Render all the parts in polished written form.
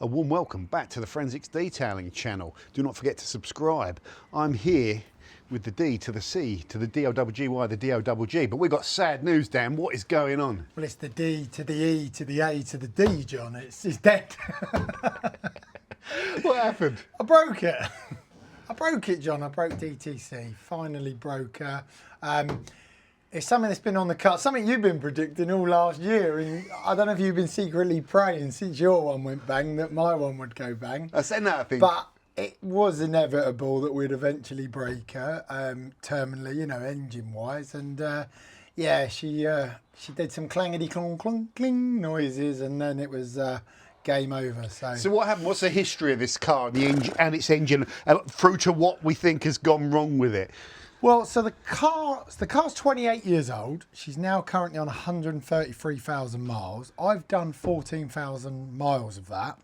A warm welcome back to the Forensics Detailing channel. Do not forget to subscribe. I'm here with the D to the C to the D-O-double-G-Y, the D-O-double-G. But we've got sad news, Dan. What is going on? Well, it's the D to the E to the A to the D, John. It's dead. What happened? I broke it. I broke it, John. I broke DTC. Finally broke her. It's something that's been on the cut, something you've been predicting all last year. And I don't know if you've been secretly praying since your one went bang that my one would go bang. I said that, I think. But it was inevitable that we'd eventually break her, terminally, you know, engine-wise. And yeah, she did some clangety clong clong cling noises, and then it was game over. So what happened? What's the history of this car and its engine through to what we think has gone wrong with it? Well, so the car's 28 years old. She's now currently on 133,000 miles. I've done 14,000 miles of that.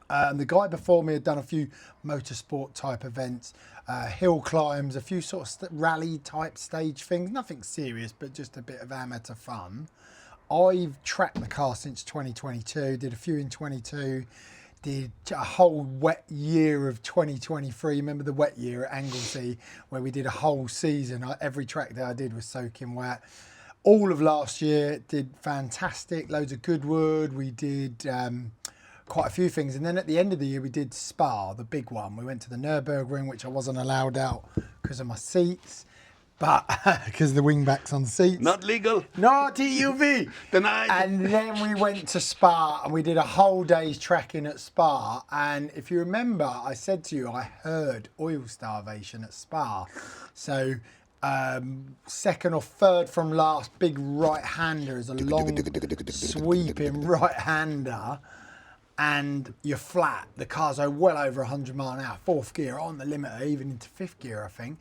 The guy before me had done a few motorsport type events, hill climbs, a few sort of rally type stage things. Nothing serious, but just a bit of amateur fun. I've tracked the car since 2022, did a few in 22, did a whole wet year of 2023. Remember the wet year at Anglesey where we did a whole season? Every track that I did was soaking wet. All of last year did fantastic, loads of Goodwood. We did quite a few things. And then at the end of the year, we did Spa, the big one. We went to the Nürburgring, which I wasn't allowed out because of my seats. But because the wingback's on the seats. Not legal. No, TUV. Denied. And then we went to Spa and we did a whole day's tracking at Spa. And if you remember, I said to you, I heard oil starvation at Spa. So second or third from last big right-hander is a long sweeping right-hander. And you're flat. The car's well over 100 mile an hour, fourth gear on the limiter, even into fifth gear, I think.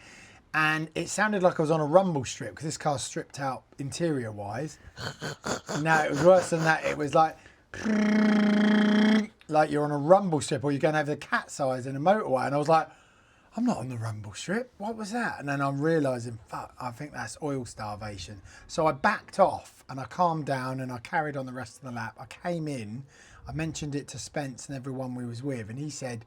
And it sounded like I was on a rumble strip because this car's stripped out interior wise. No, it was worse than that. It was like you're on a rumble strip or you're going over the cat's eyes in a motorway. And I was like, I'm not on the rumble strip. What was that? And then I'm realising, fuck, I think that's oil starvation. So I backed off and I calmed down and I carried on the rest of the lap. I came in, I mentioned it to Spence and everyone we was with, and he said,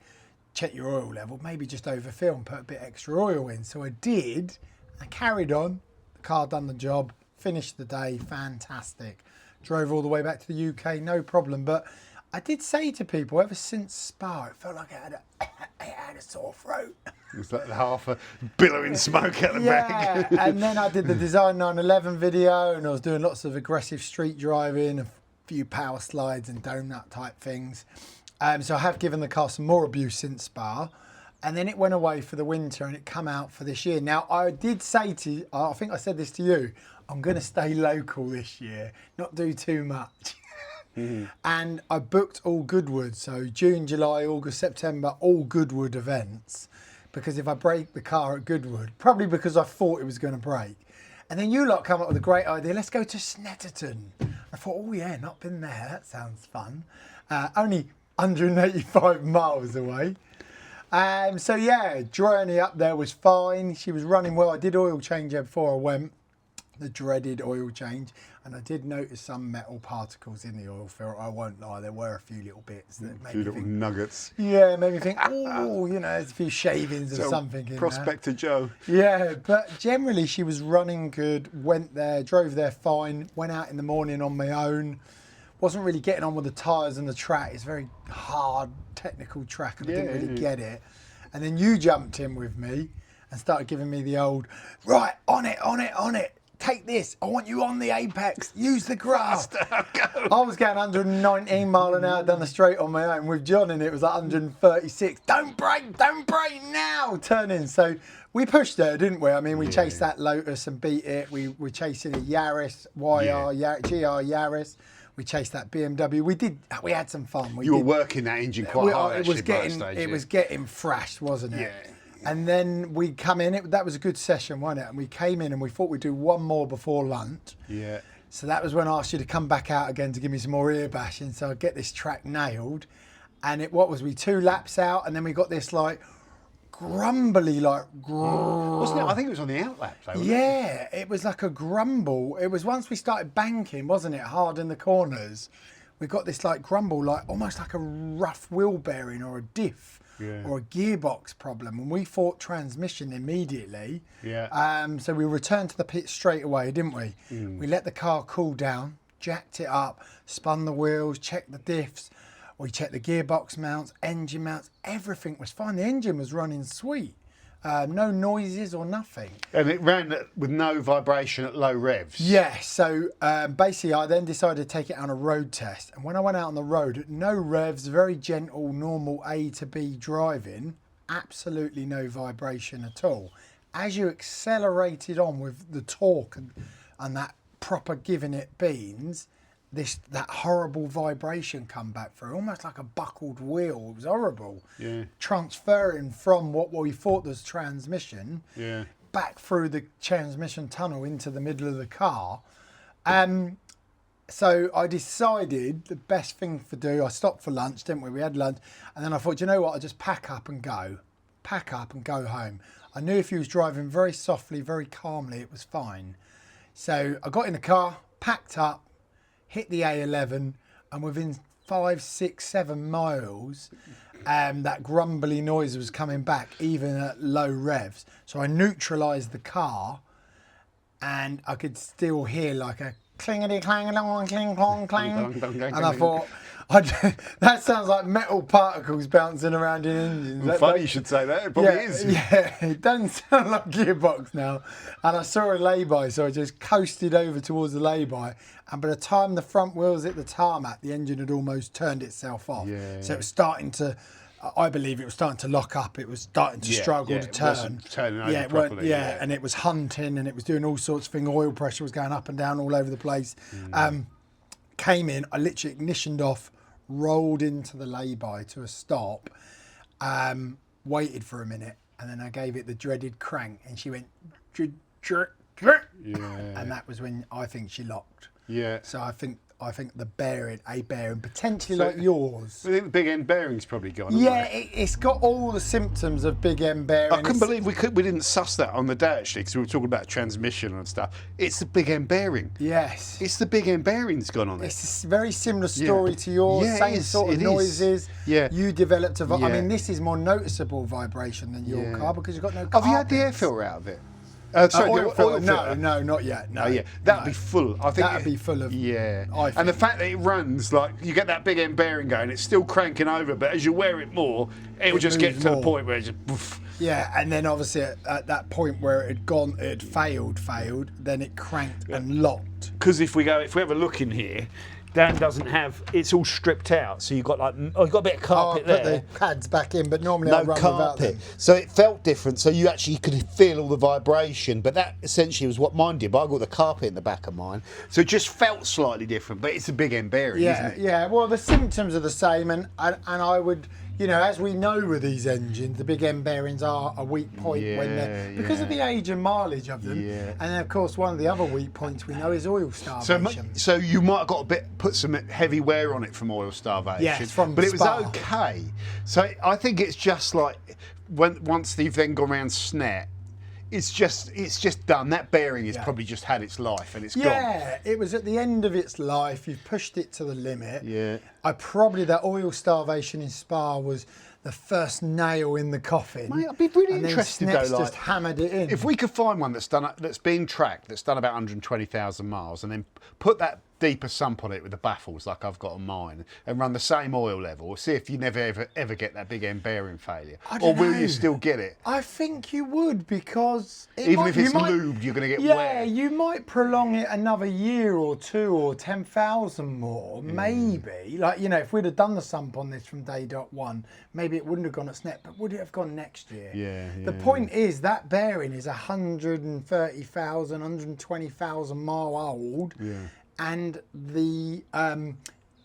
check your oil level, maybe just overfill and put a bit extra oil in. So I did. I carried on. The car done the job. Finished the day. Fantastic. Drove all the way back to the UK. No problem. But I did say to people, ever since Spa, it felt like I had a sore throat. It's like half a billowing smoke out the back. And then I did the Design 911 video, and I was doing lots of aggressive street driving, a few power slides and donut type things. So I have given the car some more abuse since Spa, and then it went away for the winter and it come out for this year. Now, I did say to you, I think I said this to you, I'm going to stay local this year, not do too much. And I booked all Goodwood, so June, July, August, September, all Goodwood events, because if I break the car at Goodwood, probably because I thought it was going to break. And then you lot come up with a great idea, let's go to Snetterton. I thought, oh yeah, not been there, that sounds fun. Only 185 miles away. So yeah, journey up there was fine. She was running well. I did oil change her before I went, the dreaded oil change, and I did notice some metal particles in the oil filter. I won't lie, there were a few little bits that made me think, nuggets. Yeah, made me think, oh, you know, there's a few shavings or something in Prospector there. Joe. Yeah, but generally she was running good, went there, drove there fine, went out in the morning on my own. Wasn't really getting on with the tyres and the track. It's a very hard, technical track, and I didn't really get it. And then you jumped in with me and started giving me the old, right, on it. Take this. I want you on the apex. Use the grass. I was going 119 mile an hour down the straight on my own. With John in it was like 136. Don't brake now. Turn in. So we pushed her, didn't we? I mean, we chased that Lotus and beat it. We were chasing a Yaris, GR Yaris. We chased that BMW. We had some fun. You were working that engine quite hard. It was getting thrashed, wasn't it? Yeah. And then we come in. That was a good session, wasn't it? And we came in and we thought we'd do one more before lunch. Yeah. So that was when I asked you to come back out again to give me some more ear bashing, so I'd get this track nailed. And what was we 2 laps out, and then we got this like grumbly, like wasn't it? I think it was on the outlap though. It was like a grumble. It was once we started banking, wasn't it? Hard in the corners. we got this like grumble, like almost like a rough wheel bearing or a diff. Yeah. Or a gearbox problem, and we thought transmission immediately. Yeah. So we returned to the pit straight away, didn't we? We let the car cool down, jacked it up, spun the wheels, checked the diffs. We checked the gearbox mounts, engine mounts, everything was fine. The engine was running sweet. No noises or nothing. And it ran with no vibration at low revs. Yeah, so basically I then decided to take it on a road test. And when I went out on the road, at no revs, very gentle, normal A to B driving, absolutely no vibration at all. As you accelerated on with the torque and that proper giving it beans, that horrible vibration come back through, almost like a buckled wheel. It was horrible. Yeah. Transferring from what we thought was transmission back through the transmission tunnel into the middle of the car. So I decided the best thing to do, I stopped for lunch, didn't we? We had lunch. And then I thought, you know what? I'll just pack up and go. Pack up and go home. I knew if he was driving very softly, very calmly, it was fine. So I got in the car, packed up, hit the A11, and within 5, 6, 7 miles, that grumbly noise was coming back, even at low revs. So I neutralised the car, and I could still hear like a clingity clang along, cling clong clang. And I thought, that sounds like metal particles bouncing around in engines. Well, funny you should say that. It probably is. Yeah, it doesn't sound like gearbox now. And I saw a lay-by, so I just coasted over towards the lay-by. And by the time the front wheels hit the tarmac, the engine had almost turned itself off. Yeah. So it was starting to, I believe it was starting to lock up. It was starting to struggle to turn. It wasn't turning over properly. And it was hunting and it was doing all sorts of things. Oil pressure was going up and down all over the place. Came in, I literally ignitioned off, rolled into the lay-by to a stop, waited for a minute, and then I gave it the dreaded crank, and she went, and that was when I think she locked. Yeah. So I think the bearing, potentially like yours. I think the big end bearing's probably gone. Yeah, it's got all the symptoms of big end bearing. I couldn't believe we didn't suss that on the day actually, because we were talking about transmission and stuff. It's the big end bearing. Yes. It's the big end bearing's gone on it. It's a very similar story to yours. Yeah, same sort of noises. Yeah. You developed I Yeah. mean, this is more noticeable vibration than your car because you've got no Have you had the air carpets. filter out of it? Sorry, oil the filter? filter. No, not yet. No, that'd be full. I think that'd be full of. Yeah, I and the think. fact that it runs like you get that big end bearing going, it's still cranking over, but as you wear it more, it will just get moves to the more. point where it just. Poof. Yeah, and then obviously at that point where it had failed, then it cranked and locked. Because if we have a look in here, Dan doesn't have. It's all stripped out, so you've got you've got a bit of carpet I put there. the pads back in, but normally I No run without carpet, them. so it felt different. So you actually could feel all the vibration, but that essentially was what mine did. But I got the carpet in the back of mine. So it just felt slightly different, but it's a big end bearing, isn't it? Yeah. Well, the symptoms are the same, and I would, as we know with these engines, the big end bearings are a weak point when they're because of the age and mileage of them. Yeah. And then, of course, one of the other weak points we know is oil starvation. So you might have got put some heavy wear on it from oil starvation. Yes, from but it was Spa. okay. So I think it's just like once they've then gone around SNET, it's just done. That bearing has probably just had its life and it's gone. Yeah, it was at the end of its life. You've pushed it to the limit. Yeah. That oil starvation in Spa was the first nail in the coffin. Mate, I'd be really and interested then Snet's though, just hammered it in. If we could find one that's been tracked, that's done about 120,000 miles, and then put that deeper sump on it with the baffles like I've got on mine, and run the same oil level, see if you never ever get that big end bearing failure, or will you still get it? I think you would, because Even if it's lubed, you're going to get yeah, wet. you might prolong it another year or two or 10,000 more, maybe. Like, if we'd have done the sump on this from day .1, maybe it wouldn't have gone at SNET, but would it have gone next year? Yeah. The point is that bearing is 130,000, 120,000 mile old. Yeah. And the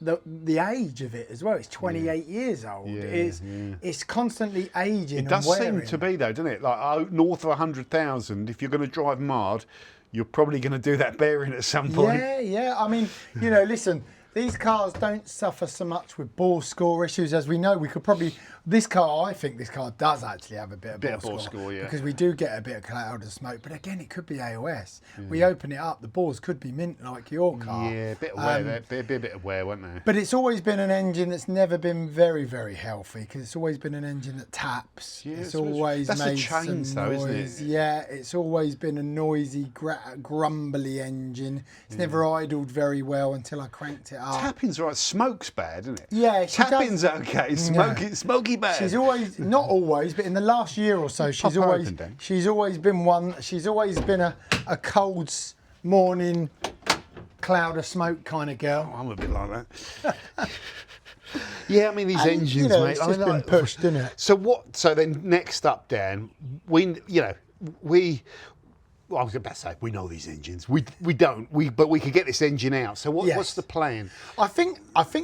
age of it as well, it's 28 years old. It's constantly aging. It does seem to be though, doesn't it? Like north of 100,000, if you're going to drive mild, you're probably going to do that bearing at some point. Yeah. I mean, listen, These cars don't suffer so much with bore score issues as we know. We could probably, this car, I think this car does actually have a bit of bore score, yeah. because we do get a bit of cloud and smoke. But again, it could be AOS. We open it up, the bores could be mint like your car. Yeah, a bit of wear there. Be a bit of wear, won't there? But it's always been an engine that's never been very, very healthy, because it's always been an engine that taps. Yeah, it's always that's the made chains, some though, noise. isn't it? Yeah, it's always been a noisy, grumbly engine. It's never idled very well until I cranked it up. Tapping's right. Smoke's bad, isn't it? Yeah, she tapping's does. okay. Smoky bad. She's always, not always, but in the last year or so, she's Pop her always open, Dan. she's always been one. She's always been a cold morning cloud of smoke kind of girl. I'm a bit like that. Yeah, I mean these engines, you know, mate. it's I just mean, been like, pushed, isn't it? So what? So then next up, Dan, well, I was about to say we know these engines. We don't. But we could get this engine out. So Yes. what's the plan? I think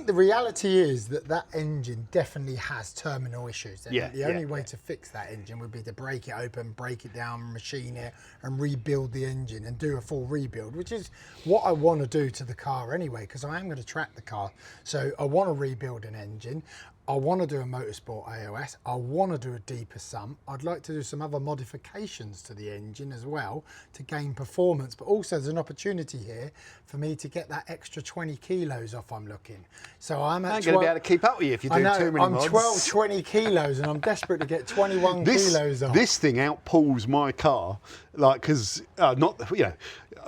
the reality is that engine definitely has terminal issues. And Yeah, the only yeah, way yeah. to fix that engine would be to break it open, break it down, machine it, and rebuild the engine and do a full rebuild, which is what I want to do to the car anyway, because I am going to track the car. So I want to rebuild an engine. I want to do a motorsport AOS. I want to do a deeper sump. I'd like to do some other modifications to the engine as well to gain performance, but also there's an opportunity here for me to get that extra 20 kilos off I'm looking. So I'm at I ain't going to be able to keep up with you if you're I doing know, too many I'm mods. 12, 20 kilos and I'm desperate to get 21 kilos off. This thing outpulls my car, like, because not, you know,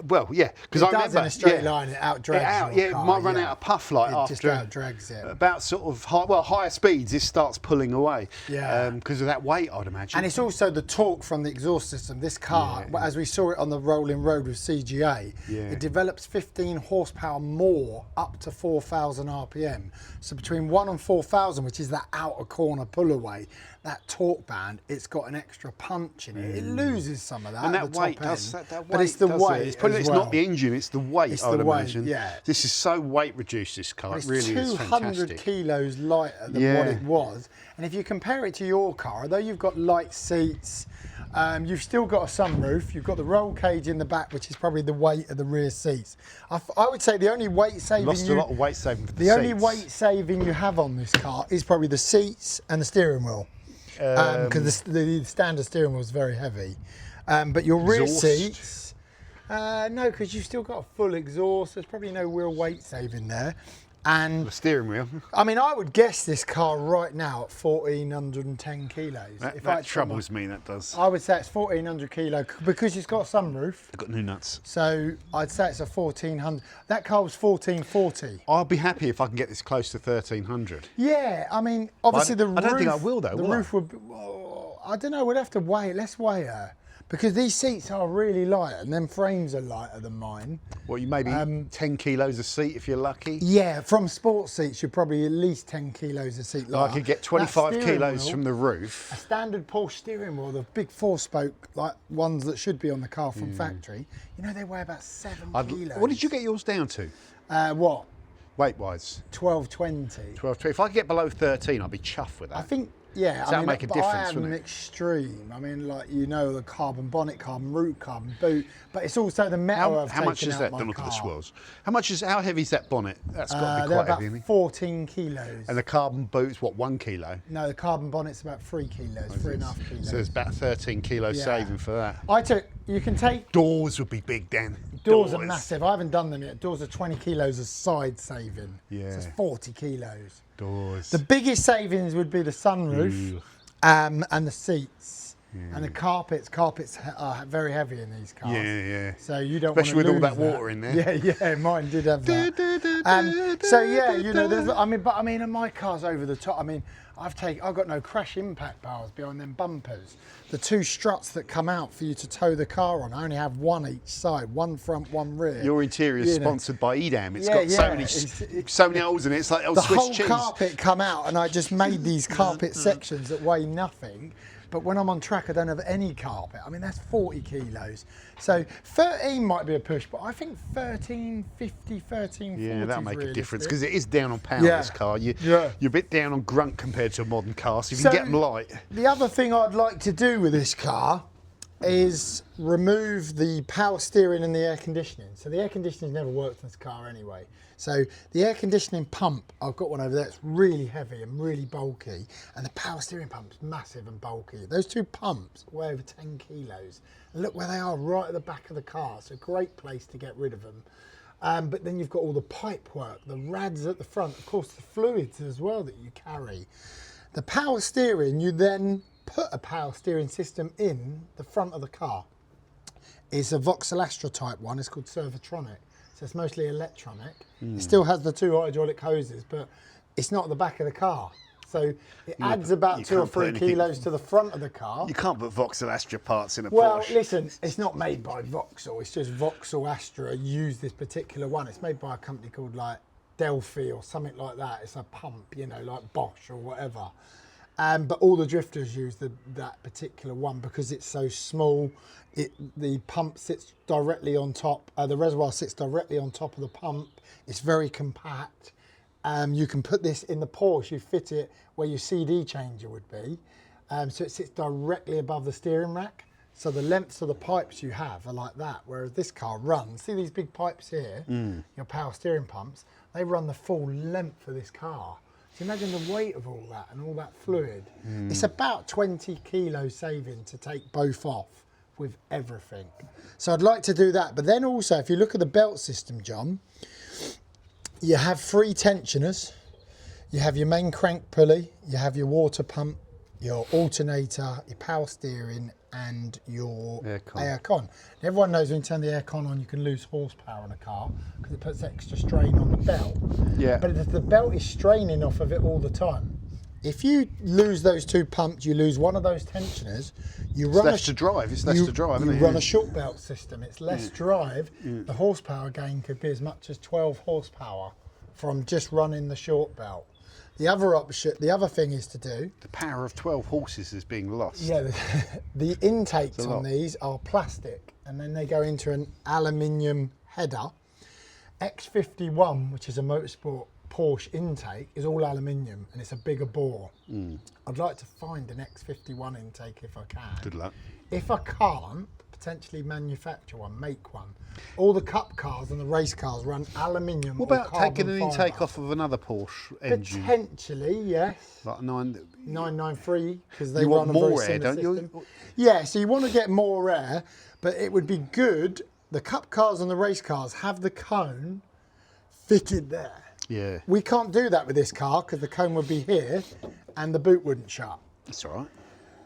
well, yeah, because I It does remember in a straight yeah, line, it outdrags yeah, your car, it might run yeah. out of puff like It just after outdrags it. about sort of higher speeds. This starts pulling away, Yeah. because of that weight, I'd imagine. And it's also the torque from the exhaust system. This car, as we saw it on the rolling road with CGA, it develops 15 horsepower more up to 4,000 RPM. So between 1 and 4,000, which is that outer corner pull away, that torque band, it's got an extra punch in it. It loses some of that. and at that the weight top does end, that but weight it's the does weight. it. It's probably as it's well. not the engine, it's the weight. It's I'd the weight, imagine. yeah. This is so weight reduced. This car, It's it really is 200 fantastic. kilos lighter than what it was. And if you compare it to your car, although you've got light seats, you've still got a sunroof, you've got the roll cage in the back, which is probably the weight of the rear seats. I would say the only weight saving Lost a lot of weight saving for the the only seats. weight saving you have on this car is probably the seats and the steering wheel. Because the standard steering wheel is very heavy. But your rear Exhaust? seats, no, because you've still got a full exhaust. There's probably no real weight saving there. And The steering wheel. I mean, I would guess this car right now at 1,410 kilos. That troubles me. That does. I would say it's 1,400 kilo because it's got a sunroof. I've got new nuts. So I'd say it's a 1,400. That car was 1,440. I'll be happy if I can get this close to 1,300. Yeah, I mean, obviously the roof. I don't think I will, though, The will I? roof would. Oh, I don't know. We'd have to weigh it. Let's weigh her because these seats are really light and them frames are lighter than mine. Well, you maybe 10 kilos a seat if you're lucky. Yeah, from sports seats, you're probably at least 10 kilos a seat lighter. I could get That 25 steering kilos wheel, from the roof. a standard Porsche steering wheel, the big 4-spoke like ones that should be on the car from factory. You know they weigh about 7 kilos. What did you get yours down to, What? weight-wise? 1220. 12, if I could get below 13, I'd be chuffed with that. I think. Yeah, Does I that mean, make a but difference, I am wouldn't an it? extreme. I mean, like the carbon bonnet, carbon root, carbon boot, but it's also the metal I've how much taken is out that? my Don't look at the car. swirls. How heavy is that bonnet? That's got to be They're quite about heavy, isn't it? 14 kilos. And the carbon boots, what, 1 kilo? No, the carbon bonnet's about 3 kilos, 3.5 kilos. So there's about 13 kilos Yeah. saving for that. You can take, Doors would be big, Dan. doors are massive. I haven't done them yet. Doors are 20 kilos of side saving. Yeah. So it's 40 kilos. Doors. The biggest savings would be the sunroof and the seats. And the carpets are very heavy in these cars. Yeah. So you don't Especially want with to all that water in there. Yeah, mine did have that. So yeah, you know, and my car's over the top. I mean, I've got no crash impact bars behind them bumpers. The 2 struts that come out for you to tow the car on, I only have one each side, one front, one rear. Your interior is You know. sponsored by Edam. It's Yeah, got yeah, so many holes in it. It's like old The Swiss whole cheese. carpet come out, and I just made these carpet sections that weigh nothing. But when I'm on track, I don't have any carpet. I mean, that's 40 kilos. So 13 might be a push, but I think 1350, 1340 Yeah, that'll make a realistic. difference because it is down on power, Yeah. this car. You're Yeah. a bit down on grunt compared to a modern car, so if you So- can get them light. The other thing I'd like to do with this car is remove the power steering and the air conditioning. So the air conditioning's never worked in this car anyway. So the air conditioning pump, I've got one over there, it's really heavy and really bulky. And the power steering pump's massive and bulky. Those two pumps weigh over 10 kilos. And look where they are, right at the back of the car. It's a great place to get rid of them. But then you've got all the pipe work, the rads at the front, of course the fluids as well that you carry. The power steering, you then put a power steering system in the front of the car. It's a Vauxhall Astra type one, it's called Servotronic. So it's mostly electronic. It still has the two hydraulic hoses, but it's not at the back of the car. So it adds about 2 or 3 kilos to the front of the car. You can't put Vauxhall Astra parts in a Porsche. Well, listen, it's not made by Vauxhall, it's just Vauxhall Astra used this particular one. It's made by a company called like Delphi or something like that. It's a pump, you know, like Bosch or whatever. But all the drifters use that particular one because it's so small. The pump sits directly on top, the reservoir sits directly on top of the pump. It's very compact. You can put this in the Porsche, you fit it where your CD changer would be. So it sits directly above the steering rack. So the lengths of the pipes you have are like that, whereas this car runs, see these big pipes here, your power steering pumps, they run the full length of this car. So imagine the weight of all that and all that fluid. It's about 20 kilo saving to take both off with everything. So I'd like to do that. But then also, if you look at the belt system, John, you have 3 tensioners. You have your main crank pulley, you have your water pump, your alternator, your power steering, and your aircon. Everyone knows when you turn the aircon on, you can lose horsepower in a car because it puts extra strain on the belt. Yeah. But if the belt is straining off of it all the time, if you lose those 2 pumps, you lose one of those tensioners, you run less to drive. It's less to drive, isn't it? You run a short belt system. It's less drive. The horsepower gain could be as much as 12 horsepower from just running the short belt. The other option, the other thing is to do. The power of 12 horses is being lost. Yeah, the intakes on these are plastic, and then they go into an aluminium header. X51, which is a motorsport Porsche intake, is all aluminium, and it's a bigger bore. I'd like to find an X51 intake if I can. Good luck. If I can't, potentially manufacture one, make one. All the cup cars and the race cars run aluminium. What about taking an intake off of another Porsche engine? Potentially, yes. Like 993, because they You run want a more very air, similar don't system. you? Yeah, so you want to get more air, but it would be good. The cup cars and the race cars have the cone fitted there. Yeah. We can't do that with this car because the cone would be here and the boot wouldn't shut. That's all right.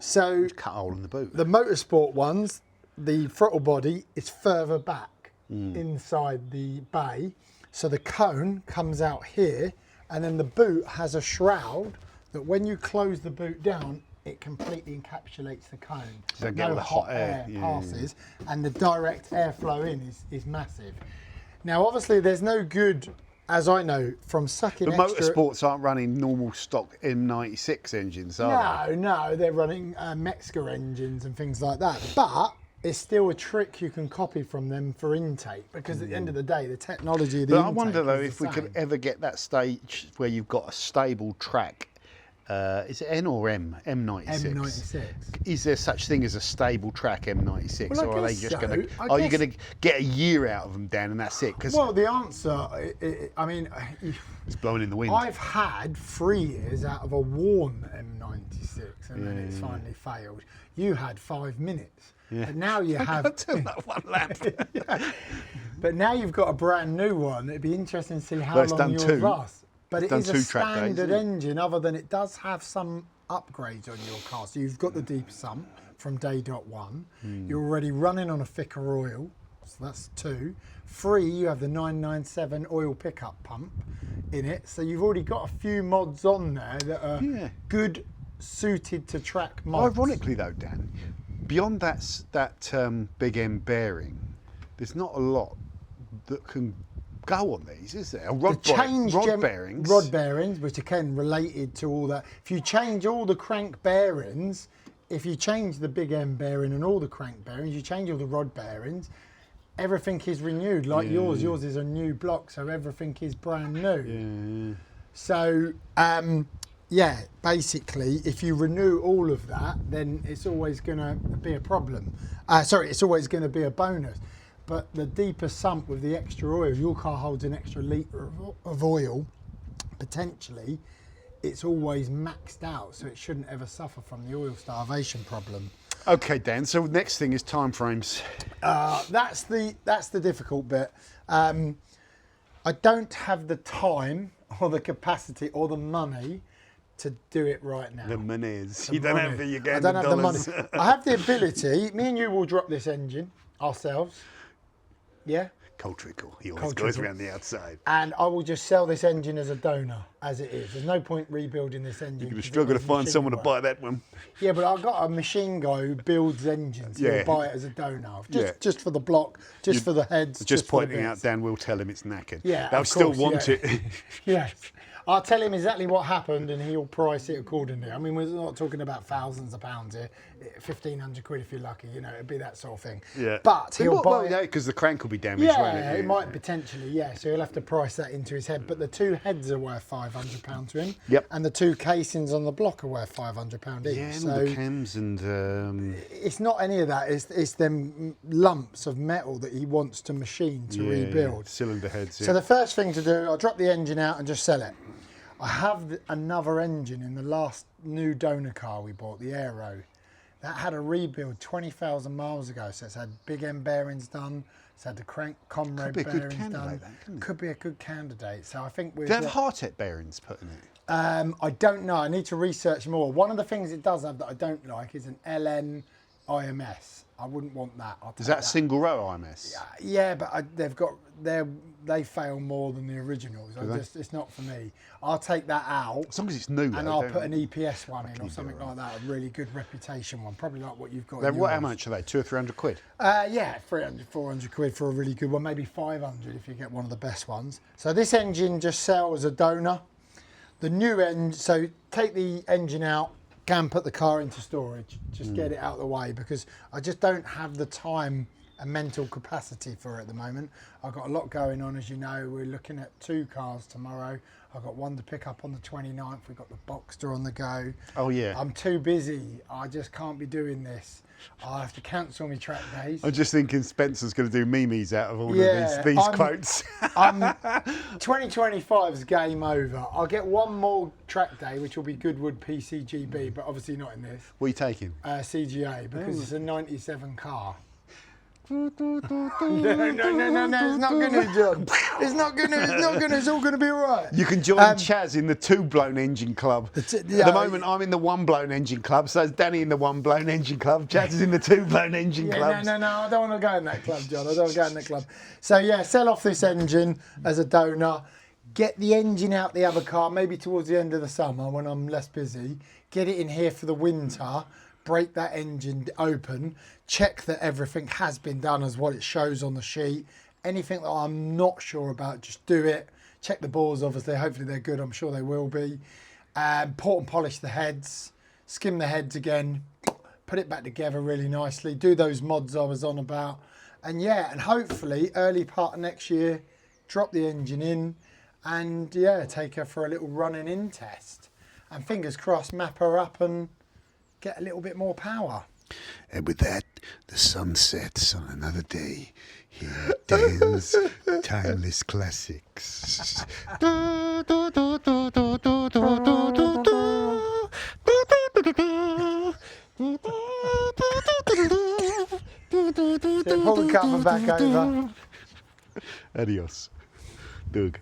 So Cut a hole in the boot. the motorsport ones, the throttle body is further back inside the bay. So the cone comes out here, and then the boot has a shroud that when you close the boot down, it completely encapsulates the cone. So get all the hot air. passes, and the direct airflow in is massive. Now, obviously, there's no good, as I know, from sucking The extra... motorsports aren't running normal stock M96 engines, are No, they're running Mexico engines and things like that. But it's still a trick you can copy from them for intake, because at the end of the day, the technology of the But I intake wonder though is if the we could same. ever get that stage where you've got a stable track. Is it N or M? M96. M96. Is there such thing as a stable track M96, Well, I or are they guess just so. going to? I Are you guess- going to get a year out of them, Dan, and that's it? Because Well, the answer, I mean, it's blowing in the wind. I've had 3 years out of a worn M96, and then it's finally failed. You had 5 minutes. Yeah. But now you have... I've done that one lap. But now you've got a brand new one. It'd be interesting to see how Well, it's long done yours 2. lasts. But it done is a 2 track days, standard isn't it? engine, other than it does have some upgrades on your car. So you've got the deep sump from day.1. You're already running on a thicker oil, so that's 2. 3, you have the 997 oil pickup pump in it. So you've already got a few mods on there that are good, suited to track mods. Ironically though, Dan, beyond that big end bearing, there's not a lot that can go on these, is there? Rod bearings. Rod bearings, which again related to all that. If you change all the crank bearings, if you change the big end bearing and all the crank bearings, you change all the rod bearings, everything is renewed. Like yours is a new block, so everything is brand new. Yeah. So yeah, basically, if you renew all of that, then it's always going to be a problem. It's always going to be a bonus. But the deeper sump with the extra oil, your car holds an extra litre of oil, potentially, it's always maxed out, so it shouldn't ever suffer from the oil starvation problem. Okay, Dan, so next thing is timeframes. That's the difficult bit. I don't have the time or the capacity or the money to do it right now. The monies. The You don't money. have the I Ugandan don't have the money. dollars. I have the ability. Me and you will drop this engine ourselves. Yeah. Cold trickle. He always Cold goes trickle. around the outside. And I will just sell this engine as a donor, as it is. There's no point rebuilding this engine. You're going to 'cause it struggle to needs find machine someone to work. buy that one. Yeah, but I've got a machine guy who builds engines. Yeah. He'll buy it as a donor. Yeah. Just for the block, just for the heads. Just for the pointing out, bits. Dan will tell him it's knackered. Yeah, They'll of still course, want yeah. it. Yes. I'll tell him exactly what happened and he'll price it accordingly. I mean, we're not talking about thousands of pounds here. 1,500 quid if you're lucky, you know, it'd be that sort of thing. Yeah. But he'll buy it. Yeah, because the crank will be damaged, won't Yeah, it? it might potentially, yeah. So he'll have to price that into his head. But the two heads are worth £500 to him. Yep. And the two casings on the block are worth £500 each. Yeah, and so all the cams and... it's not any of that. It's them lumps of metal that he wants to machine to rebuild. Cylinder heads, yeah. So the first thing to do, I'll drop the engine out and just sell it. I have another engine in the last new donor car we bought, the Aero. That had a rebuild 20,000 miles ago, so it's had big end bearings done, it's had the crank comrade Could be a good bearings candidate, done. that, couldn't it? Could be a good candidate. So I think we've Do they have got- Hartec bearings put in it? I don't know. I need to research more. One of the things it does have that I don't like is an LN IMS. I wouldn't want that. I'll Is take that a single row IMS? Yeah, but they fail more than the originals. It's not for me. I'll take that out. As long as it's new, And though, I'll don't put an they? EPS one in or something like that. A really good reputation one, probably like what you've got. They're, in how yours. much are they? 200 or 300 quid? Yeah, 300, 400 quid for a really good one, maybe 500 if you get one of the best ones. So this engine just sells as a donor. The new engine, so take the engine out, can put the car into storage, just get it out of the way because I just don't have the time and mental capacity for it at the moment. I've got a lot going on, as you know. We're looking at 2 cars tomorrow. I've got one to pick up on the 29th. We've got the Boxster on the go. Oh, yeah. I'm too busy. I just can't be doing this. I'll have to cancel my track days. I'm just thinking Spencer's going to do memes out of all Yeah, of these quotes. 2025's game over. I'll get one more track day, which will be Goodwood PCGB, but obviously not in this. What are you taking? CGA, because it's a 97 car. No, it's not gonna, John. It's not gonna, it's all gonna be all right. You can join Chaz in the 2 blown engine club. At the moment, I'm in the 1 blown engine club, so it's Danny in the 1 blown engine club. Chaz is in the 2 blown engine club. No, I don't want to go in that club, John. I don't want to go in that club. So yeah, sell off this engine as a donor. Get the engine out the other car, maybe towards the end of the summer when I'm less busy. Get it in here for the winter. Break that engine open, check that everything has been done as what it shows on the sheet. Anything that I'm not sure about, just do it. Check the bores, obviously. Hopefully they're good. I'm sure they will be. Port and polish the heads. Skim the heads again. Put it back together really nicely. Do those mods I was on about. And yeah, and hopefully early part of next year, drop the engine in and yeah, take her for a little running in test. And fingers crossed, map her up and get a little bit more power. And with that, the sun sets on another day. Here at Dan's Timeless Classics. So pull the cover back over. Adios. Doug.